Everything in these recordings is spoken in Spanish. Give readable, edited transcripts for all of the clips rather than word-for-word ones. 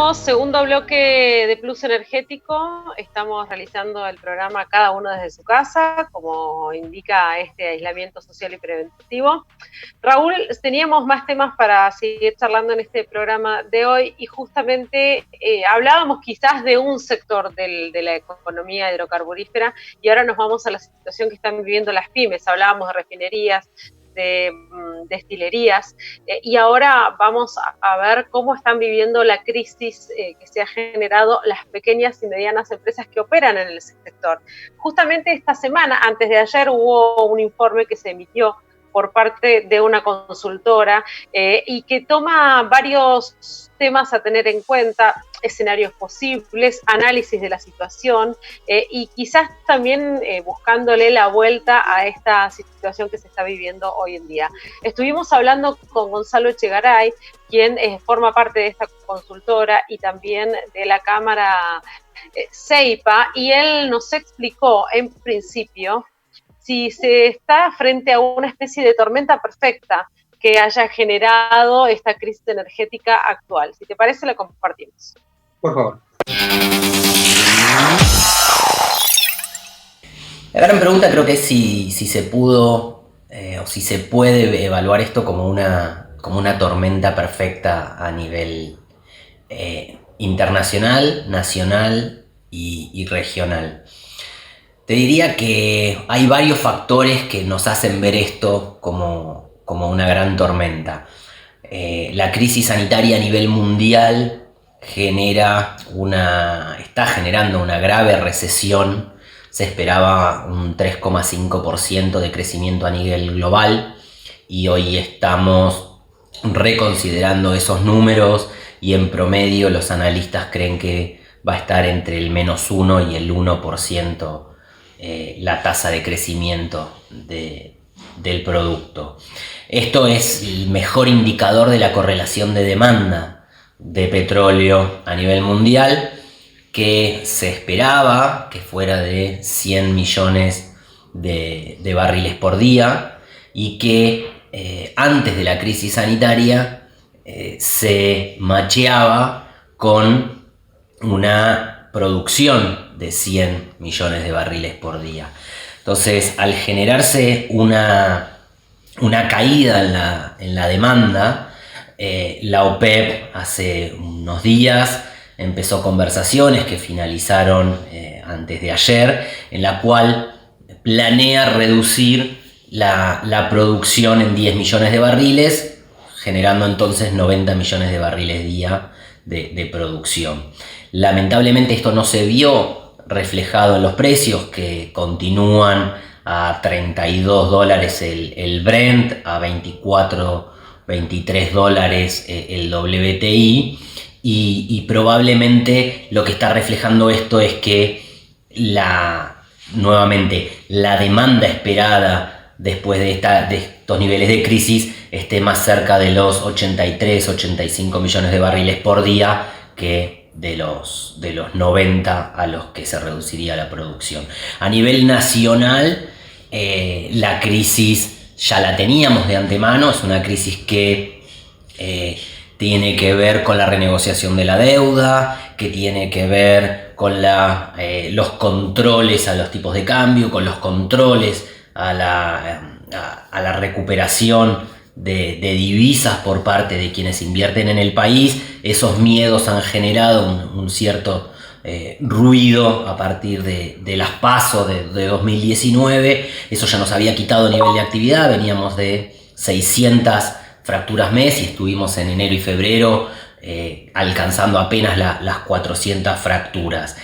Continuamos, segundo bloque de Plus Energético. Estamos realizando el programa cada uno desde su casa, como indica este aislamiento social y preventivo. Raúl, teníamos más temas para seguir charlando en este programa de hoy y justamente hablábamos quizás de un sector de la economía hidrocarburífera y ahora nos vamos a la situación que están viviendo las pymes. Hablábamos de refinerías, de destilerías, y ahora vamos a ver cómo están viviendo la crisis que se ha generado las pequeñas y medianas empresas que operan en el sector. Justamente esta semana, antes de ayer, hubo un informe que se emitió por parte de una consultora y que toma varios temas a tener en cuenta, escenarios posibles, análisis de la situación y quizás también buscándole la vuelta a esta situación que se está viviendo hoy en día. Estuvimos hablando con Gonzalo Echegaray, quien forma parte de esta consultora y también de la Cámara CEIPA, y él nos explicó en principio si se está frente a una especie de tormenta perfecta que haya generado esta crisis energética actual. Si te parece, la compartimos. Por favor. La gran pregunta creo que es si se pudo o si se puede evaluar esto como una tormenta perfecta a nivel internacional, nacional y regional. Te diría que hay varios factores que nos hacen ver esto como una gran tormenta. La crisis sanitaria a nivel mundial está generando una grave recesión. Se esperaba un 3,5% de crecimiento a nivel global y hoy estamos reconsiderando esos números y en promedio los analistas creen que va a estar entre el -1 y el 1% la tasa de crecimiento del producto. Esto es el mejor indicador de la correlación de demanda de petróleo a nivel mundial, que se esperaba que fuera de 100 millones de barriles por día y que antes de la crisis sanitaria se macheaba con una producción de 100 millones de barriles por día. Entonces, al generarse una caída en la demanda, la OPEP hace unos días empezó conversaciones que finalizaron antes de ayer, en la cual planea reducir la producción en 10 millones de barriles, generando entonces 90 millones de barriles día de producción. Lamentablemente esto no se vio reflejado en los precios, que continúan a $32 el Brent, a 23 dólares el WTI, y probablemente lo que está reflejando esto es que nuevamente la demanda esperada después de estos niveles de crisis esté más cerca de los 85 millones de barriles por día que de los 90 a los que se reduciría la producción. A nivel nacional, la crisis ya la teníamos de antemano. Es una crisis que tiene que ver con la renegociación de la deuda, que tiene que ver con los controles a los tipos de cambio, con los controles a la recuperación de divisas por parte de quienes invierten en el país. Esos miedos han generado un cierto ruido a partir de las PASO de 2019. Eso ya nos había quitado nivel de actividad. Veníamos de 600 fracturas mes y estuvimos en enero y febrero alcanzando apenas las 400 fracturas.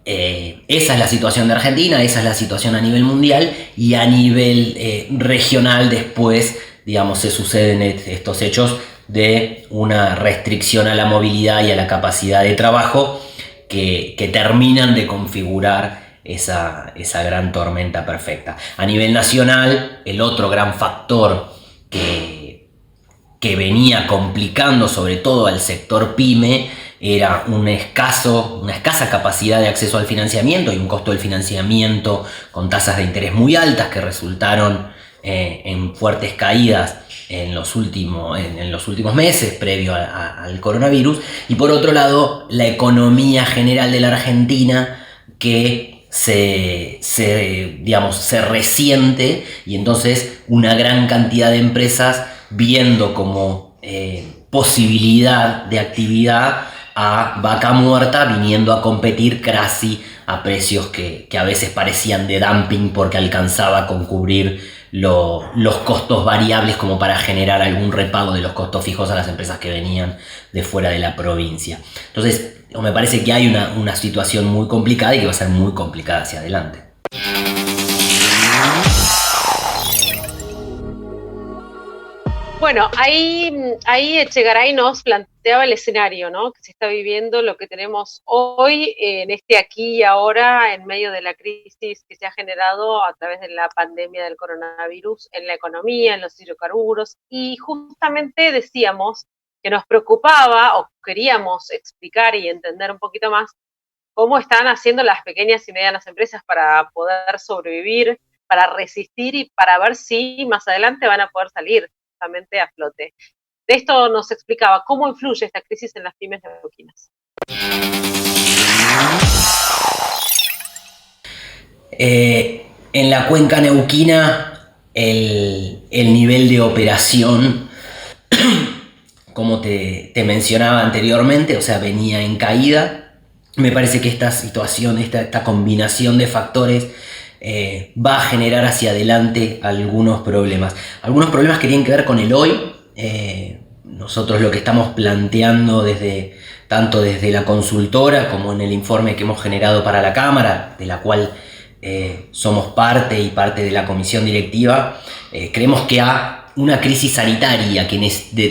Esa es la situación de Argentina, esa es la situación a nivel mundial, y a nivel regional después, digamos, se suceden estos hechos de una restricción a la movilidad y a la capacidad de trabajo que terminan de configurar esa gran tormenta perfecta. A nivel nacional, el otro gran factor que venía complicando sobre todo al sector pyme era una escasa capacidad de acceso al financiamiento y un costo del financiamiento con tasas de interés muy altas que resultaron en fuertes caídas en los últimos meses previo al coronavirus, y por otro lado la economía general de la Argentina que se resiente, y entonces una gran cantidad de empresas viendo como posibilidad de actividad a vaca muerta viniendo a competir casi a precios que a veces parecían de dumping porque alcanzaba con cubrir los costos variables como para generar algún repago de los costos fijos a las empresas que venían de fuera de la provincia. Entonces, me parece que hay una situación muy complicada y que va a ser muy complicada hacia adelante. Bueno, ahí Echegaray nos planteaba el escenario, ¿no? Que se está viviendo, lo que tenemos hoy, en este aquí y ahora, en medio de la crisis que se ha generado a través de la pandemia del coronavirus en la economía, en los hidrocarburos. Y justamente decíamos que nos preocupaba o queríamos explicar y entender un poquito más cómo están haciendo las pequeñas y medianas empresas para poder sobrevivir, para resistir y para ver si más adelante van a poder salir justamente a flote. De esto nos explicaba cómo influye esta crisis en las pymes neuquinas. En la cuenca neuquina el nivel de operación, como te mencionaba anteriormente, o sea, venía en caída. Me parece que esta situación, esta combinación de factores va a generar hacia adelante algunos problemas. Algunos problemas que tienen que ver con el hoy. Nosotros lo que estamos planteando tanto desde la consultora como en el informe que hemos generado para la Cámara, de la cual somos parte y parte de la comisión directiva, creemos que una crisis sanitaria que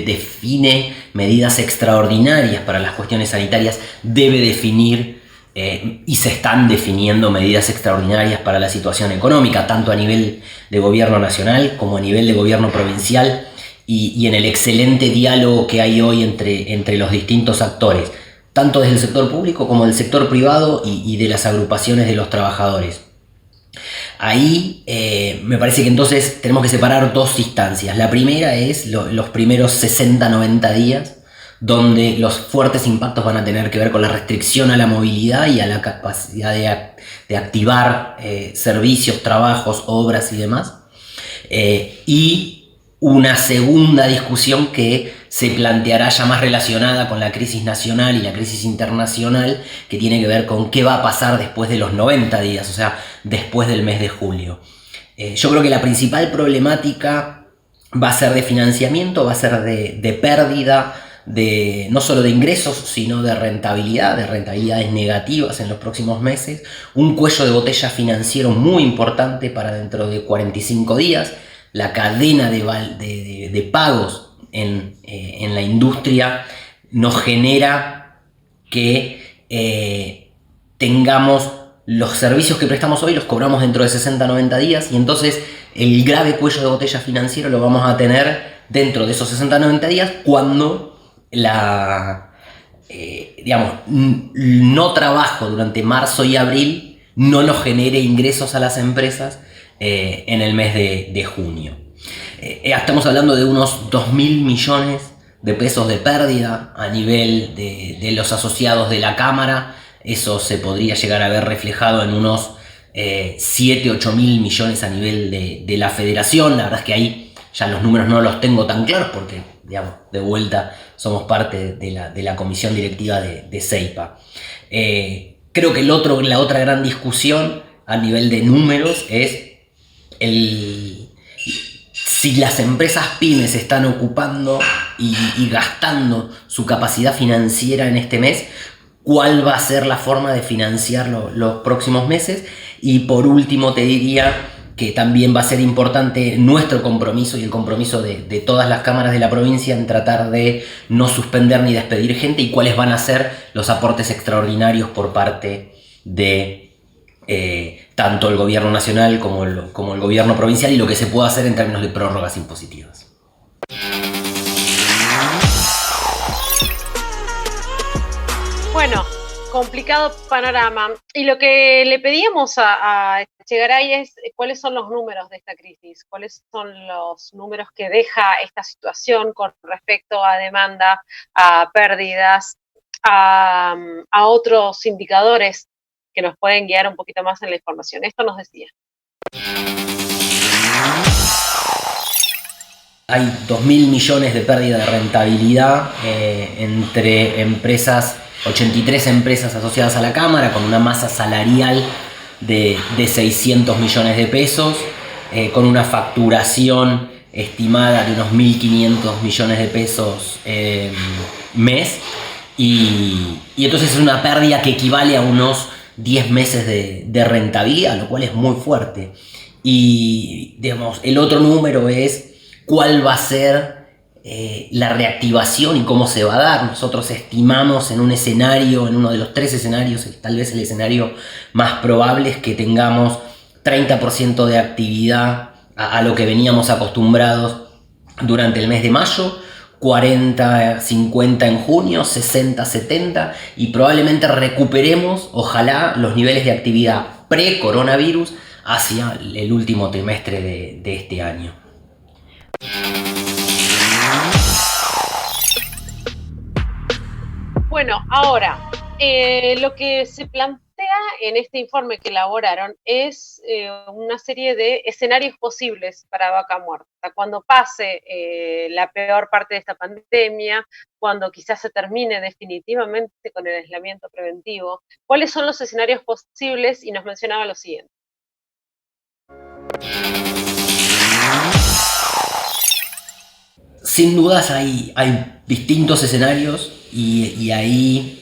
define medidas extraordinarias para las cuestiones sanitarias debe definir y se están definiendo medidas extraordinarias para la situación económica, tanto a nivel de gobierno nacional como a nivel de gobierno provincial y en el excelente diálogo que hay hoy entre los distintos actores, tanto desde el sector público como del sector privado y de las agrupaciones de los trabajadores. Ahí me parece que entonces tenemos que separar dos instancias. La primera es los primeros 60-90 días, donde los fuertes impactos van a tener que ver con la restricción a la movilidad y a la capacidad de activar servicios, trabajos, obras y demás. Y una segunda discusión que se planteará ya más relacionada con la crisis nacional y la crisis internacional, que tiene que ver con qué va a pasar después de los 90 días, o sea, después del mes de julio. Yo creo que la principal problemática va a ser de financiamiento, va a ser de pérdida, no solo de ingresos, sino de rentabilidades negativas en los próximos meses, un cuello de botella financiero muy importante para dentro de 45 días, la cadena de pagos en la industria nos genera que tengamos los servicios que prestamos hoy, los cobramos dentro de 60-90 días, y entonces el grave cuello de botella financiero lo vamos a tener dentro de esos 60-90 días cuando no trabajo durante marzo y abril no nos genere ingresos a las empresas en el mes de junio. Estamos hablando de unos 2.000 millones de pesos de pérdida a nivel de los asociados de la Cámara. Eso se podría llegar a ver reflejado en unos 7-8.000 millones a nivel de la Federación. La verdad es que ahí ya los números no los tengo tan claros porque, de vuelta somos parte de la comisión directiva de CEIPA. Creo que la otra gran discusión a nivel de números es si las empresas pymes están ocupando y gastando su capacidad financiera en este mes, cuál va a ser la forma de financiar los próximos meses. Y por último te diría que también va a ser importante nuestro compromiso y el compromiso de todas las cámaras de la provincia en tratar de no suspender ni despedir gente, y cuáles van a ser los aportes extraordinarios por parte de tanto el gobierno nacional como el gobierno provincial, y lo que se puede hacer en términos de prórrogas impositivas. Bueno, complicado panorama. Y lo que le pedíamos a Echegaray es cuáles son los números de esta crisis, cuáles son los números que deja esta situación con respecto a demanda, a pérdidas, a otros indicadores que nos pueden guiar un poquito más en la información. Esto nos decía. Hay 2.000 millones de pérdida de rentabilidad entre empresas, 83 empresas asociadas a la Cámara, con una masa salarial de 600 millones de pesos, con una facturación estimada de unos 1.500 millones de pesos mes, y entonces es una pérdida que equivale a unos 10 meses de rentabilidad, lo cual es muy fuerte. Y digamos, el otro número es cuál va a ser la reactivación y cómo se va a dar. Nosotros estimamos en un escenario, en uno de los 3 escenarios, tal vez el escenario más probable es que tengamos 30% de actividad a lo que veníamos acostumbrados durante el mes de mayo, 40, 50 en junio, 60, 70, y probablemente recuperemos, ojalá, los niveles de actividad pre-coronavirus hacia el último trimestre de este año. Bueno, ahora, lo que se plantea en este informe que elaboraron es una serie de escenarios posibles para Vaca Muerta. Cuando pase la peor parte de esta pandemia, cuando quizás se termine definitivamente con el aislamiento preventivo, ¿cuáles son los escenarios posibles? Y nos mencionaba lo siguiente. Sin dudas hay distintos escenarios y ahí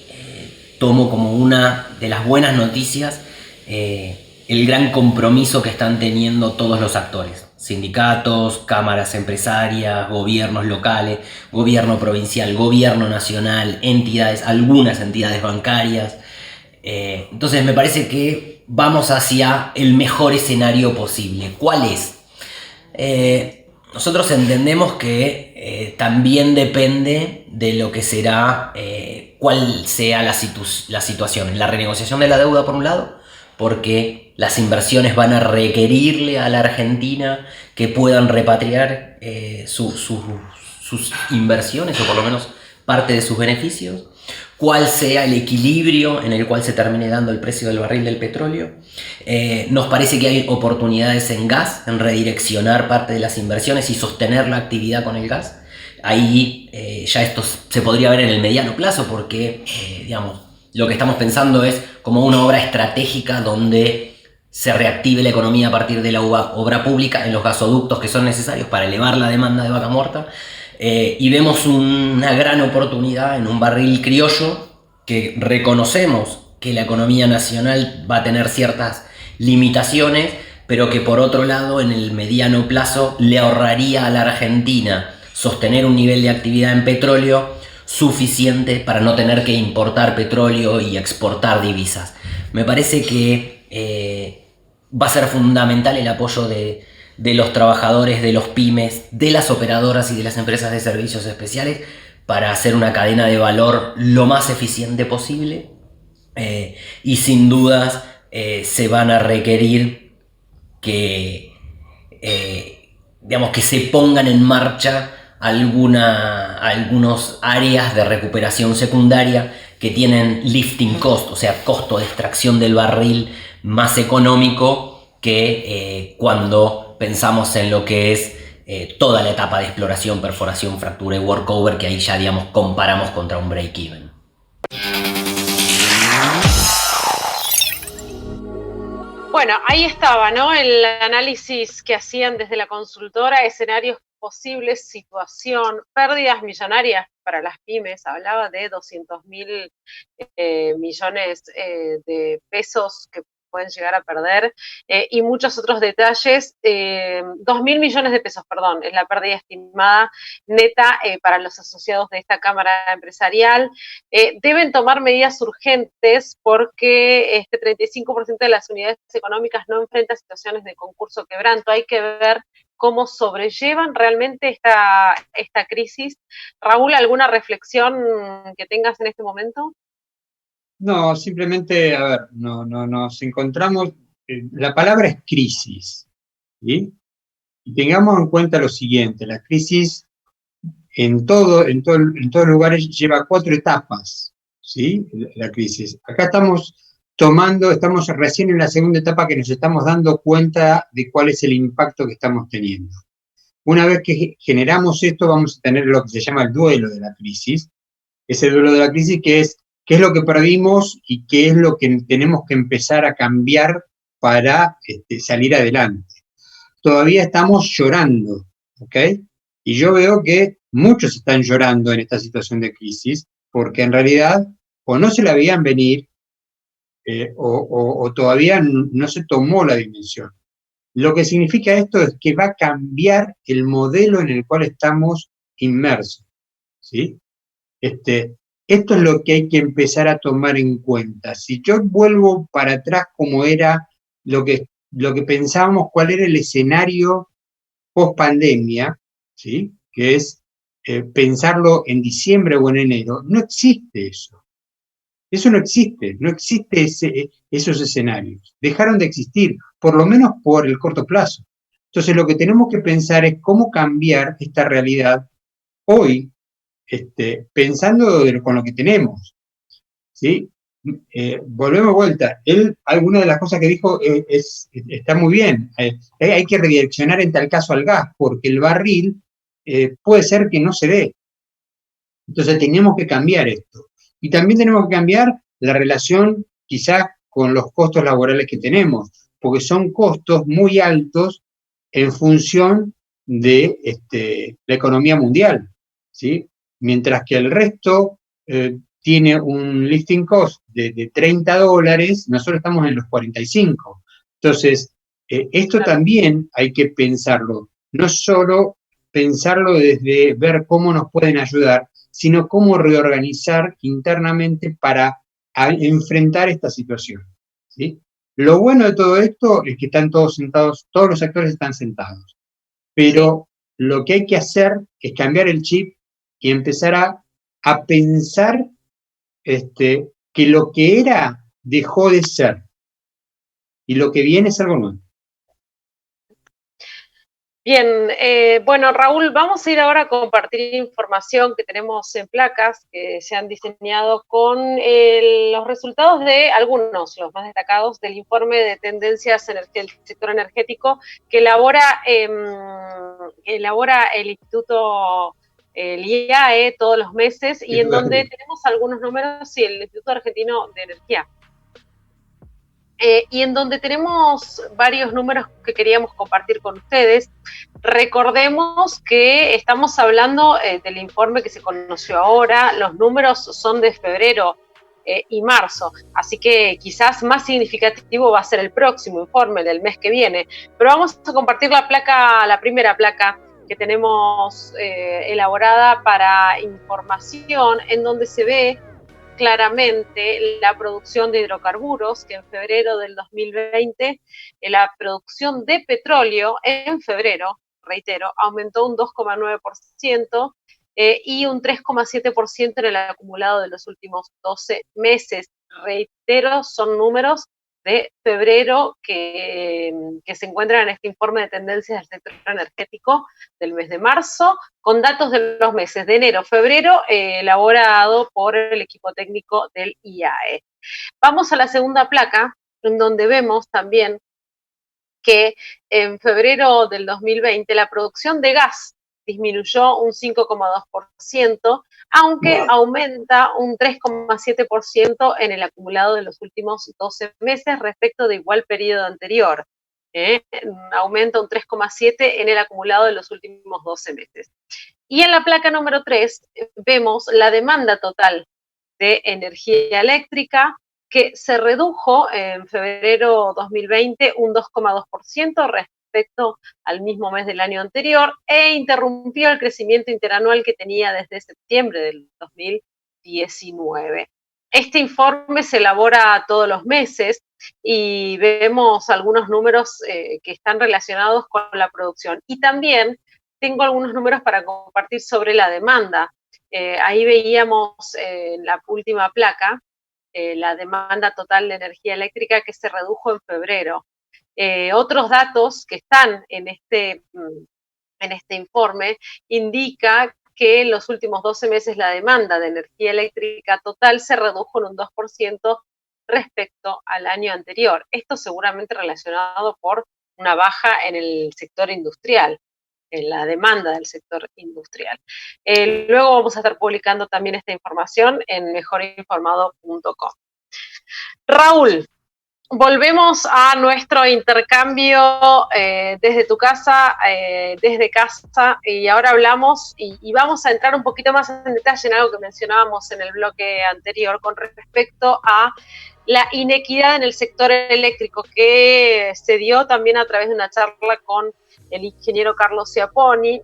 tomo como una de las buenas noticias el gran compromiso que están teniendo todos los actores, sindicatos, cámaras empresarias, gobiernos locales, gobierno provincial, gobierno nacional, entidades, algunas entidades bancarias. Entonces me parece que vamos hacia el mejor escenario posible. ¿Cuál es? Nosotros entendemos que también depende de lo que será, cuál sea la situación. La renegociación de la deuda, por un lado, porque las inversiones van a requerirle a la Argentina que puedan repatriar sus inversiones, o por lo menos parte de sus beneficios. Cuál sea el equilibrio en el cual se termine dando el precio del barril del petróleo. Nos parece que hay oportunidades en gas, en redireccionar parte de las inversiones y sostener la actividad con el gas. Ahí ya esto se podría ver en el mediano plazo porque, digamos, lo que estamos pensando es como una obra estratégica donde se reactive la economía a partir de la obra pública en los gasoductos que son necesarios para elevar la demanda de Vaca Muerta. Y vemos una gran oportunidad en un barril criollo que reconocemos que la economía nacional va a tener ciertas limitaciones, pero que por otro lado en el mediano plazo le ahorraría a la Argentina sostener un nivel de actividad en petróleo suficiente para no tener que importar petróleo y exportar divisas. Me parece que va a ser fundamental el apoyo de los trabajadores, de los pymes, de las operadoras y de las empresas de servicios especiales para hacer una cadena de valor lo más eficiente posible. Y sin dudas se van a requerir que, digamos, que se pongan en marcha algunos áreas de recuperación secundaria que tienen lifting cost, o sea, costo de extracción del barril más económico que cuando pensamos en lo que es toda la etapa de exploración, perforación, fractura y workover, que ahí ya, digamos, comparamos contra un break-even. Bueno, ahí estaba, ¿no? El análisis que hacían desde la consultora, escenarios posibles, situación, pérdidas millonarias para las pymes, hablaba de 200.000 millones de pesos que pueden llegar a perder, y muchos otros detalles. 2.000 millones de pesos, perdón, es la pérdida estimada neta para los asociados de esta Cámara Empresarial. Deben tomar medidas urgentes porque este 35% de las unidades económicas no enfrenta situaciones de concurso quebranto. Hay que ver cómo sobrellevan realmente esta crisis. Raúl, ¿alguna reflexión que tengas en este momento? No, simplemente, a ver, nos encontramos, la palabra es crisis, ¿sí? Y tengamos en cuenta lo siguiente, la crisis en todos lugares lleva 4 etapas, ¿sí? La crisis. Acá estamos recién en la segunda etapa que nos estamos dando cuenta de cuál es el impacto que estamos teniendo. Una vez que generamos esto, vamos a tener lo que se llama el duelo de la crisis. Ese duelo de la crisis que es qué es lo que perdimos y qué es lo que tenemos que empezar a cambiar para salir adelante. Todavía estamos llorando, ¿ok? Y yo veo que muchos están llorando en esta situación de crisis porque en realidad o no se la veían venir o todavía no se tomó la dimensión. Lo que significa esto es que va a cambiar el modelo en el cual estamos inmersos, ¿sí? Esto es lo que hay que empezar a tomar en cuenta. Si yo vuelvo para atrás como era lo que pensábamos, cuál era el escenario post pandemia, ¿sí? Que es pensarlo en diciembre o en enero, no existe eso. Eso no existe, no existe esos escenarios. Dejaron de existir, por lo menos por el corto plazo. Entonces lo que tenemos que pensar es cómo cambiar esta realidad hoy, pensando con lo que tenemos, ¿sí? Volvemos a vuelta. Alguna de las cosas que dijo está muy bien. Hay que redireccionar en tal caso al gas, porque el barril puede ser que no se dé. Entonces tenemos que cambiar esto. Y también tenemos que cambiar la relación quizás con los costos laborales que tenemos, porque son costos muy altos en función de la economía mundial, ¿sí? Mientras que el resto tiene un listing cost de $30, nosotros estamos en los 45. Entonces, esto también hay que pensarlo, no solo pensarlo desde ver cómo nos pueden ayudar, sino cómo reorganizar internamente para enfrentar esta situación, ¿sí? Lo bueno de todo esto es que están todos sentados, todos los actores están sentados, pero lo que hay que hacer es cambiar el chip y empezar a pensar que lo que era dejó de ser y lo que viene es algo nuevo. Bien, bueno, Raúl, vamos a ir ahora a compartir información que tenemos en placas que se han diseñado con los resultados de algunos, los más destacados, del informe de tendencias en el sector energético que elabora el Instituto, el IAE, todos los meses, y en donde tenemos algunos números, y el Instituto Argentino de Energía. Y en donde tenemos varios números que queríamos compartir con ustedes. Recordemos que estamos hablando del informe que se conoció ahora, los números son de febrero y marzo, así que quizás más significativo va a ser el próximo informe del mes que viene, pero vamos a compartir la primera placa que tenemos elaborada para información, en donde se ve claramente la producción de hidrocarburos, que en febrero del 2020, la producción de petróleo en febrero, reitero, aumentó un 2,9% y un 3,7% en el acumulado de los últimos 12 meses. Reitero, son números de febrero que se encuentran en este informe de tendencias del sector energético del mes de marzo, con datos de los meses de enero, febrero, elaborado por el equipo técnico del IAE. Vamos a la segunda placa, en donde vemos también que en febrero del 2020 la producción de gas disminuyó un 5,2%, aunque aumenta un 3,7% en el acumulado de los últimos 12 meses respecto de igual periodo anterior. Aumenta un 3,7% en el acumulado de los últimos 12 meses. Y en la placa número 3 vemos la demanda total de energía eléctrica, que se redujo en febrero 2020 un 2,2% respecto al mismo mes del año anterior e interrumpió el crecimiento interanual que tenía desde septiembre del 2019. Este informe se elabora todos los meses y vemos algunos números que están relacionados con la producción. Y también tengo algunos números para compartir sobre la demanda. Ahí veíamos en la última placa la demanda total de energía eléctrica que se redujo en febrero. Otros datos que están en este informe indica que en los últimos 12 meses la demanda de energía eléctrica total se redujo en un 2% respecto al año anterior. Esto seguramente relacionado por una baja en el sector industrial, en la demanda del sector industrial. Luego vamos a estar publicando también esta información en mejorinformado.com. Raúl, volvemos a nuestro intercambio desde tu casa, desde casa, y ahora hablamos y vamos a entrar un poquito más en detalle en algo que mencionábamos en el bloque anterior con respecto a la inequidad en el sector eléctrico que se dio también a través de una charla con el ingeniero Carlos Ciaponi.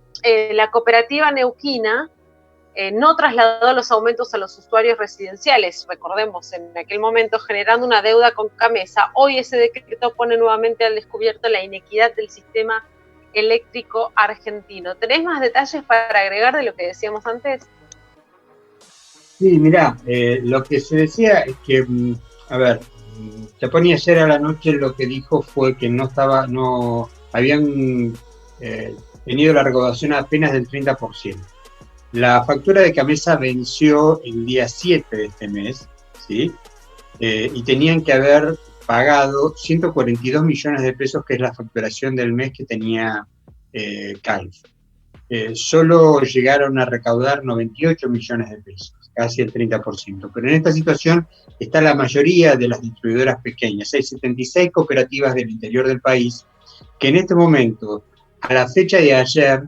La cooperativa neuquina no trasladó los aumentos a los usuarios residenciales, recordemos, en aquel momento generando una deuda con Camesa. Hoy ese decreto pone nuevamente al descubierto la inequidad del sistema eléctrico argentino. ¿Tenés más detalles para agregar de lo que decíamos antes? Sí, mirá, lo que se decía es que, a ver, Chaponi ayer a la noche lo que dijo fue que no habían tenido la recaudación apenas del 30%. La factura de Camesa venció el día 7 de este mes, ¿sí? Y tenían que haber pagado 142 millones de pesos, que es la facturación del mes que tenía Calf. Solo llegaron a recaudar 98 millones de pesos, casi el 30%. Pero en esta situación está la mayoría de las distribuidoras pequeñas. Hay 76 cooperativas del interior del país que en este momento, a la fecha de ayer,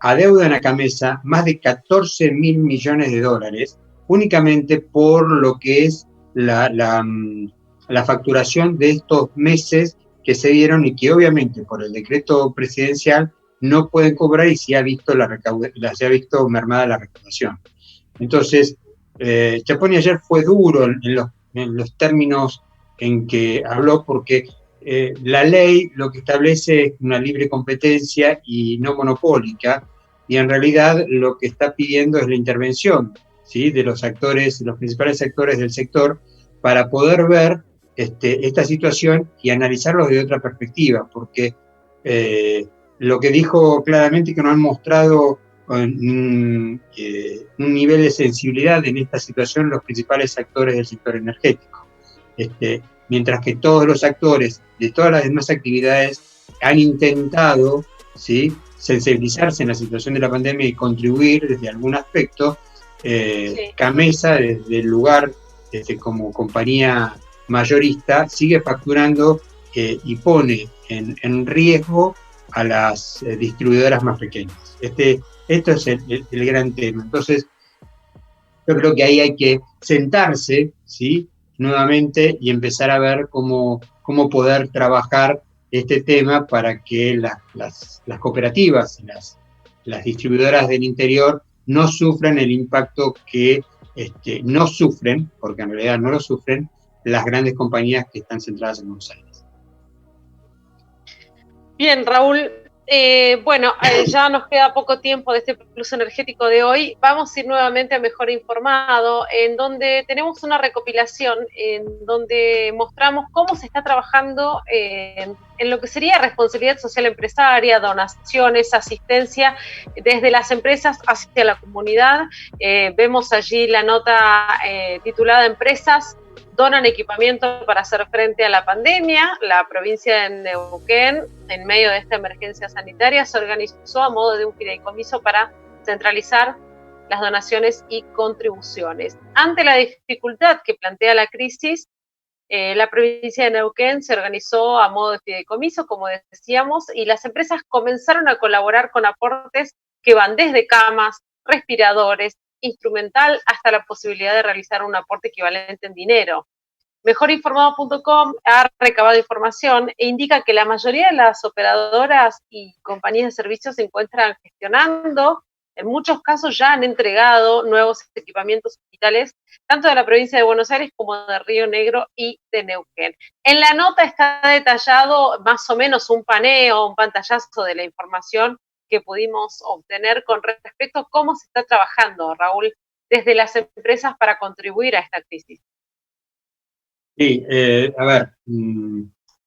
adeudan a Camesa más de 14 mil millones de dólares únicamente por lo que es la facturación de estos meses que se dieron y que obviamente por el decreto presidencial no pueden cobrar y se ha visto mermada la recaudación. Entonces, Chaponi ayer fue duro en los términos en que habló, porque la ley lo que establece es una libre competencia y no monopólica, y en realidad lo que está pidiendo es la intervención, ¿sí?, de los principales actores del sector, para poder ver esta situación y analizarlo de otra perspectiva, porque lo que dijo claramente que no han mostrado un nivel de sensibilidad en esta situación los principales actores del sector energético. Mientras que todos los actores de todas las demás actividades han intentado, ¿sí?, sensibilizarse en la situación de la pandemia y contribuir desde algún aspecto, sí. Camesa, desde el lugar como compañía mayorista, sigue facturando y pone en riesgo a las distribuidoras más pequeñas. Esto es el gran tema. Entonces, yo creo que ahí hay que sentarse, ¿sí?, nuevamente, y empezar a ver cómo poder trabajar este tema para que las cooperativas, las distribuidoras del interior no sufran el impacto que no sufren, porque en realidad no lo sufren, las grandes compañías que están centradas en Buenos Aires. Bien, Raúl, ya nos queda poco tiempo de este Plus Energético de hoy. Vamos a ir nuevamente a Mejor Informado, en donde tenemos una recopilación, en donde mostramos cómo se está trabajando en lo que sería responsabilidad social empresaria, donaciones, asistencia desde las empresas hacia la comunidad. Vemos allí la nota titulada Empresas donan equipamiento para hacer frente a la pandemia. La provincia de Neuquén, en medio de esta emergencia sanitaria, se organizó a modo de un fideicomiso para centralizar las donaciones y contribuciones. Ante la dificultad que plantea la crisis, la provincia de Neuquén se organizó a modo de fideicomiso, como decíamos, y las empresas comenzaron a colaborar con aportes que van desde camas, respiradores, instrumental, hasta la posibilidad de realizar un aporte equivalente en dinero. Mejorinformado.com ha recabado información e indica que la mayoría de las operadoras y compañías de servicios se encuentran gestionando, en muchos casos ya han entregado nuevos equipamientos hospitales, tanto de la provincia de Buenos Aires como de Río Negro y de Neuquén. En la nota está detallado más o menos un paneo, un pantallazo de la información que pudimos obtener con respecto a cómo se está trabajando, Raúl, desde las empresas para contribuir a esta crisis. Sí, a ver,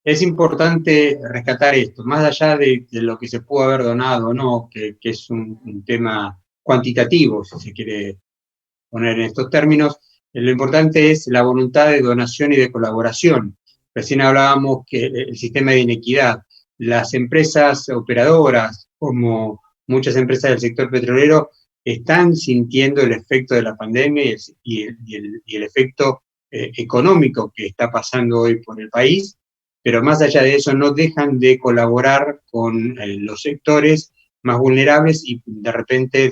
es importante rescatar esto, más allá de lo que se pudo haber donado o no, que es un tema cuantitativo, si se quiere poner en estos términos, lo importante es la voluntad de donación y de colaboración. Recién hablábamos que el sistema de inequidad, las empresas operadoras, como muchas empresas del sector petrolero, están sintiendo el efecto de la pandemia y el efecto económico que está pasando hoy por el país, pero más allá de eso no dejan de colaborar con los sectores más vulnerables y de repente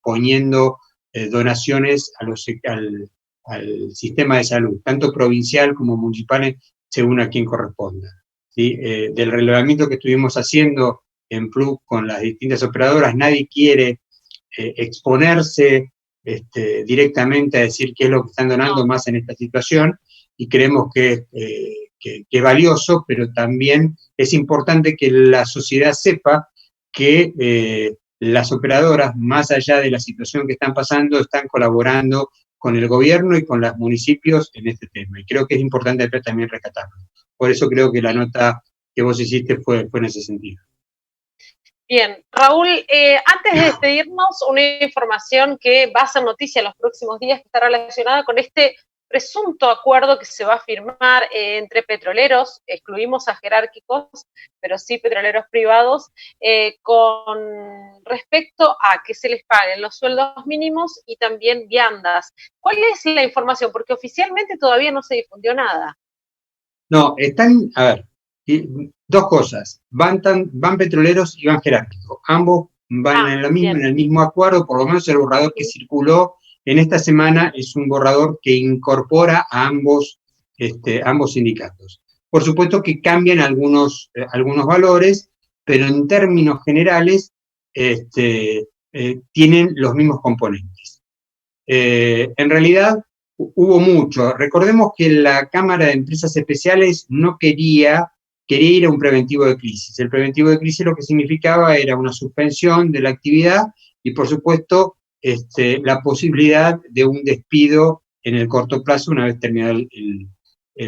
poniendo donaciones al sistema de salud, tanto provincial como municipal, según a quien corresponda. ¿Sí? Del relevamiento que estuvimos haciendo en Plus con las distintas operadoras, nadie quiere exponerse directamente a decir qué es lo que están donando más en esta situación, y creemos que es valioso, pero también es importante que la sociedad sepa que las operadoras, más allá de la situación que están pasando, están colaborando con el gobierno y con los municipios en este tema. Y creo que es importante también rescatarlo. Por eso creo que la nota que vos hiciste fue en ese sentido. Bien, Raúl, antes de despedirnos, una información que va a ser noticia en los próximos días, que está relacionada con este presunto acuerdo que se va a firmar entre petroleros, excluimos a jerárquicos, pero sí petroleros privados, con respecto a que se les paguen los sueldos mínimos y también viandas. ¿Cuál es la información? Porque oficialmente todavía no se difundió nada. No, están, a ver, dos cosas, van petroleros y van jerárquicos, ambos van en lo mismo, bien, en el mismo acuerdo, por lo menos el borrador que circuló en esta semana es un borrador que incorpora a ambos sindicatos. Por supuesto que cambian algunos valores, pero en términos generales tienen los mismos componentes. En realidad hubo mucho. Recordemos que la Cámara de Empresas Especiales no quería ir a un preventivo de crisis. El preventivo de crisis lo que significaba era una suspensión de la actividad y, por supuesto, la posibilidad de un despido en el corto plazo una vez terminada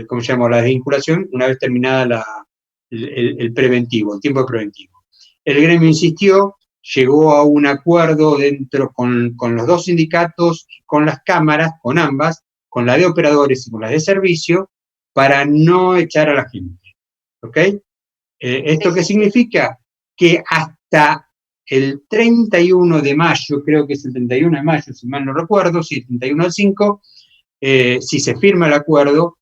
¿cómo se llama? La desvinculación, una vez terminada el preventivo, el tiempo preventivo. El gremio insistió, llegó a un acuerdo con los dos sindicatos, con las cámaras, con ambas, con la de operadores y con la de servicio, para no echar a la gente. ¿Ok? ¿Esto qué significa? Que hasta el 31 de mayo, creo que es el 31 de mayo, si mal no recuerdo, si el 31 del 5, si se firma el acuerdo,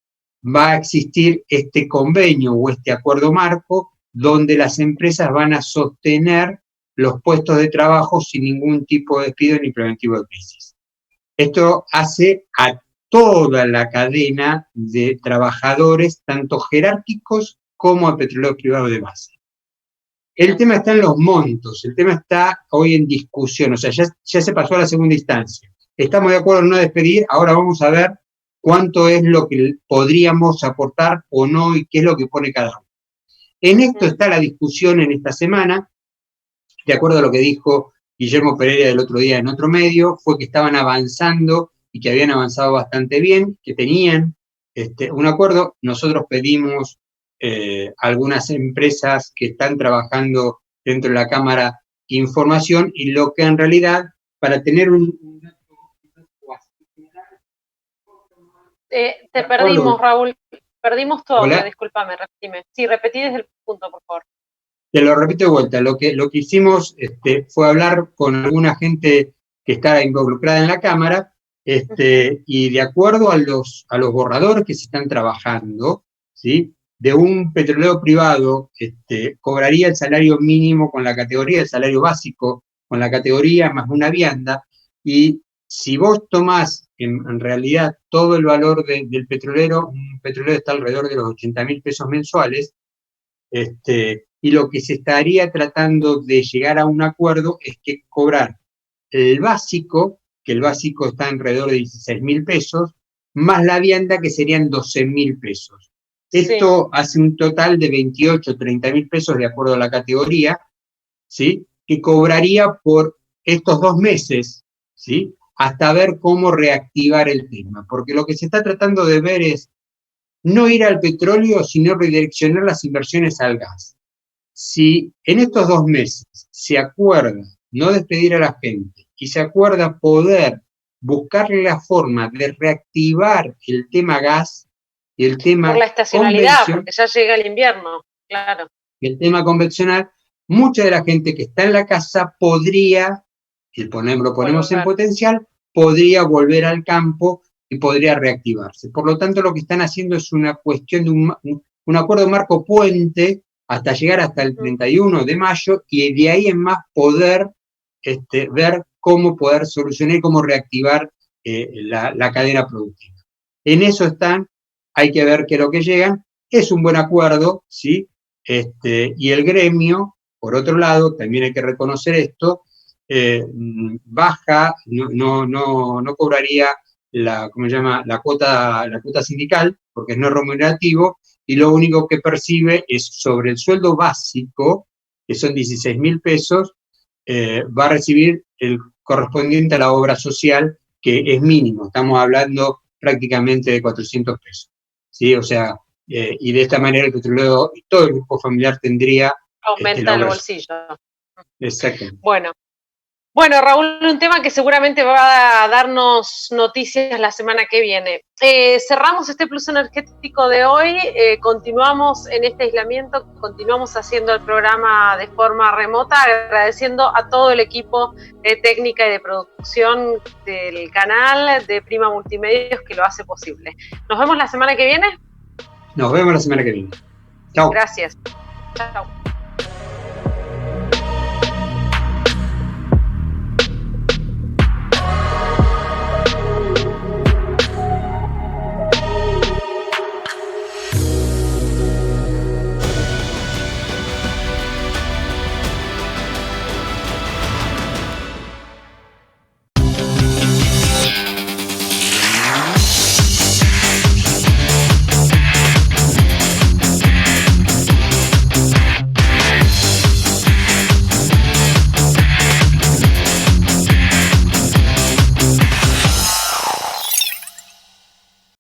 va a existir este convenio o este acuerdo marco donde las empresas van a sostener los puestos de trabajo sin ningún tipo de despido ni preventivo de crisis. Esto hace a toda la cadena de trabajadores, tanto jerárquicos como a petroleros privados de base. El tema está en los montos, el tema está hoy en discusión, o sea, ya se pasó a la segunda instancia. Estamos de acuerdo en no despedir, ahora vamos a ver cuánto es lo que podríamos aportar o no y qué es lo que pone cada uno. En esto está la discusión en esta semana, de acuerdo a lo que dijo Guillermo Pereira el otro día en otro medio, fue que estaban avanzando y que habían avanzado bastante bien, que tenían un acuerdo. Nosotros pedimos algunas empresas que están trabajando dentro de la Cámara información y lo que en realidad, para tener un te perdimos, Raúl. Perdimos todo, discúlpame, repetime. Sí, repetí desde el punto, por favor. Te lo repito de vuelta, lo que hicimos fue hablar con alguna gente que está involucrada en la Cámara, y de acuerdo a los borradores que se están trabajando, ¿sí? De un petrolero privado cobraría el salario mínimo con la categoría, el salario básico con la categoría más una vianda, y si vos tomás en realidad todo el valor un petrolero está alrededor de los 80.000 pesos mensuales, y lo que se estaría tratando de llegar a un acuerdo es que cobrar el básico, que el básico está alrededor de 16.000 pesos, más la vianda, que serían 12.000 pesos. Esto hace un total de 28, 30.000 pesos de acuerdo a la categoría, ¿sí? Que cobraría por estos 2 meses, ¿sí? Hasta ver cómo reactivar el tema. Porque lo que se está tratando de ver es no ir al petróleo, sino redireccionar las inversiones al gas. Si en estos 2 meses se acuerda no despedir a la gente y se acuerda poder buscarle la forma de reactivar el tema gas y el tema por la estacionalidad, porque ya llega el invierno, claro. El tema convencional, mucha de la gente que está en la casa podría, lo ponemos en potencial, podría volver al campo y podría reactivarse. Por lo tanto, lo que están haciendo es una cuestión de un acuerdo marco puente hasta llegar hasta el 31 de mayo y de ahí en más poder ver cómo poder solucionar y cómo reactivar la cadena productiva. En eso están, hay que ver qué es lo que llegan. Es un buen acuerdo, ¿sí? Y el gremio, por otro lado, también hay que reconocer esto, baja, no cobraría la cuota sindical, porque es no remunerativo, y lo único que percibe es sobre el sueldo básico, que son 16.000 pesos, va a recibir el correspondiente a la obra social, que es mínimo, estamos hablando prácticamente de 400 pesos, ¿sí? O sea, y de esta manera el petrolero y todo el grupo familiar tendría... Aumenta el bolsillo. Exacto. Bueno, Raúl, un tema que seguramente va a darnos noticias la semana que viene. Cerramos este plus energético de hoy, continuamos en este aislamiento, continuamos haciendo el programa de forma remota, agradeciendo a todo el equipo de técnica y de producción del canal de Prima Multimedios que lo hace posible. ¿Nos vemos la semana que viene? Nos vemos la semana que viene. Chao. Gracias. Chao.